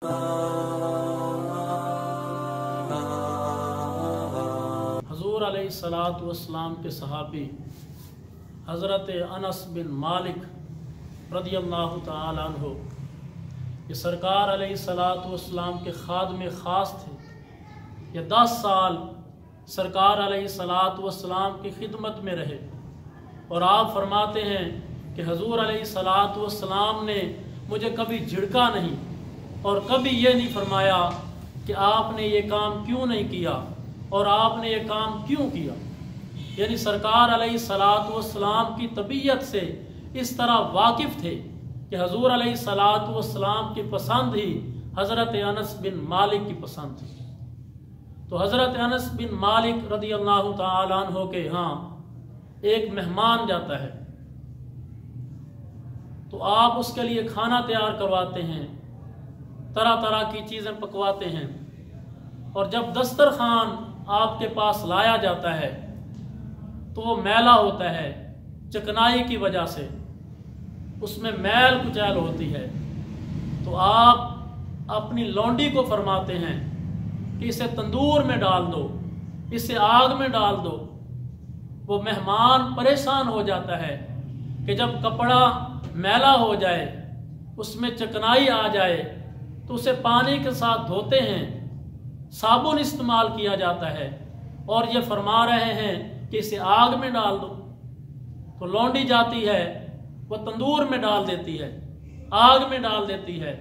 حضور علیہ الصلاۃ والسلام کے صحابی حضرت انس بن مالک رضی اللہ تعالی عنہ یہ سرکار علیہ الصلاۃ والسلام کے خادم خاص تھے۔ یہ 10 سال سرکار علیہ الصلاۃ والسلام کی خدمت میں رہے، اور آپ فرماتے ہیں کہ حضور علیہ الصلاۃ والسلام نے مجھے کبھی جھڑکا نہیں اور کبھی یہ نہیں فرمایا کہ آپ نے یہ کام کیوں نہیں کیا اور آپ نے یہ کام کیوں کیا۔ یعنی سرکار علیہ الصلاۃ والسلام کی طبیعت سے اس طرح واقف تھے کہ حضور علیہ الصلاۃ والسلام کی پسند ہی حضرت انس بن مالک کی پسند تھی۔ تو حضرت انس بن مالک رضی اللہ تعالیٰ عنہ کے ہاں ایک مہمان جاتا ہے تو آپ اس کے لیے کھانا تیار کرواتے ہیں، طرح طرح کی چیزیں پکواتے ہیں، اور جب دسترخوان آپ کے پاس لایا جاتا ہے تو وہ میلا ہوتا ہے چکنائی کی وجہ سے، اس میں میل کچیل ہوتی ہے۔ تو آپ اپنی لونڈی کو فرماتے ہیں کہ اسے تندور میں ڈال دو، اسے آگ میں ڈال دو۔ وہ مہمان پریشان ہو جاتا ہے کہ جب کپڑا میلا ہو جائے، اس میں چکنائی آ جائے تو اسے پانی کے ساتھ دھوتے ہیں، صابن استعمال کیا جاتا ہے، اور یہ فرما رہے ہیں کہ اسے آگ میں ڈال دو۔ تو لونڈی جاتی ہے، وہ تندور میں ڈال دیتی ہے، آگ میں ڈال دیتی ہے،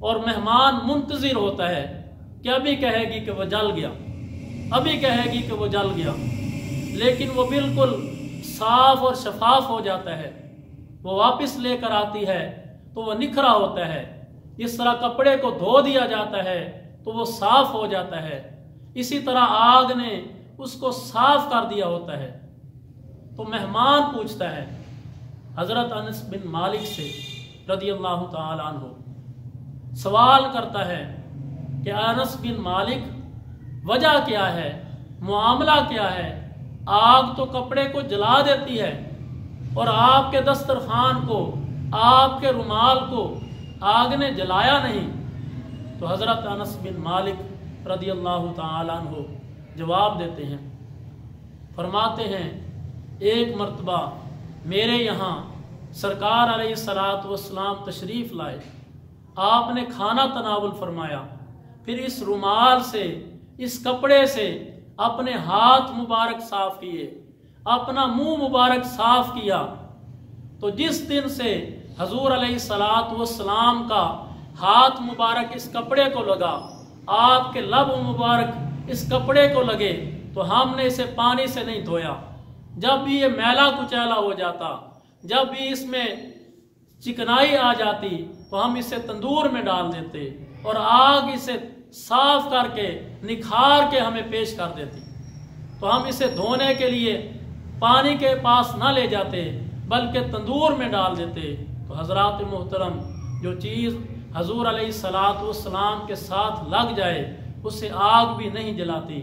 اور مہمان منتظر ہوتا ہے کہ ابھی کہے گی کہ وہ جل گیا، ابھی کہے گی کہ وہ جل گیا، لیکن وہ بالکل صاف اور شفاف ہو جاتا ہے۔ وہ واپس لے کر آتی ہے تو وہ نکھرا ہوتا ہے۔ اس طرح کپڑے کو دھو دیا جاتا ہے تو وہ صاف ہو جاتا ہے، اسی طرح آگ نے اس کو صاف کر دیا ہوتا ہے۔ تو مہمان پوچھتا ہے حضرت انس بن مالک سے رضی اللہ تعالی عنہ، سوال کرتا ہے کہ انس بن مالک وجہ کیا ہے، معاملہ کیا ہے؟ آگ تو کپڑے کو جلا دیتی ہے اور آپ کے دسترخوان کو، آپ کے رومال کو آگ نے جلایا نہیں۔ تو حضرت انس بن مالک رضی اللہ تعالی عنہ جواب دیتے ہیں، فرماتے ہیں ایک مرتبہ میرے یہاں سرکار علیہ الصلاۃ والسلام تشریف لائے، آپ نے کھانا تناول فرمایا، پھر اس رومال سے، اس کپڑے سے اپنے ہاتھ مبارک صاف کیے، اپنا منہ مبارک صاف کیا۔ تو جس دن سے حضور علیہ الصلاۃ والسلام کا ہاتھ مبارک اس کپڑے کو لگا، آپ کے لب مبارک اس کپڑے کو لگے، تو ہم نے اسے پانی سے نہیں دھویا۔ جب بھی یہ میلا کچیلا ہو جاتا، جب بھی اس میں چکنائی آ جاتی تو ہم اسے تندور میں ڈال دیتے اور آگ اسے صاف کر کے نکھار کے ہمیں پیش کر دیتی۔ تو ہم اسے دھونے کے لیے پانی کے پاس نہ لے جاتے بلکہ تندور میں ڈال دیتے۔ تو حضرات محترم، جو چیز حضور علیہ الصلاۃ والسلام کے ساتھ لگ جائے اسے آگ بھی نہیں جلاتی۔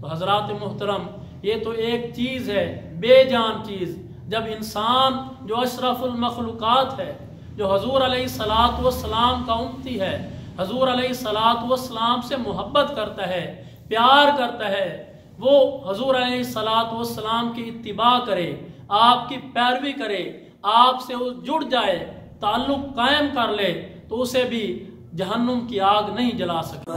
تو حضرات محترم، یہ تو ایک چیز ہے، بے جان چیز۔ جب انسان جو اشرف المخلوقات ہے، جو حضور علیہ الصلاۃ والسلام کا امتی ہے، حضور علیہ الصلاۃ والسلام سے محبت کرتا ہے، پیار کرتا ہے، وہ حضور علیہ الصلاۃ والسلام کی اتباع کرے، آپ کی پیروی کرے، آپ سے وہ جڑ جائے، تعلق قائم کر لے، تو اسے بھی جہنم کی آگ نہیں جلا سکتا۔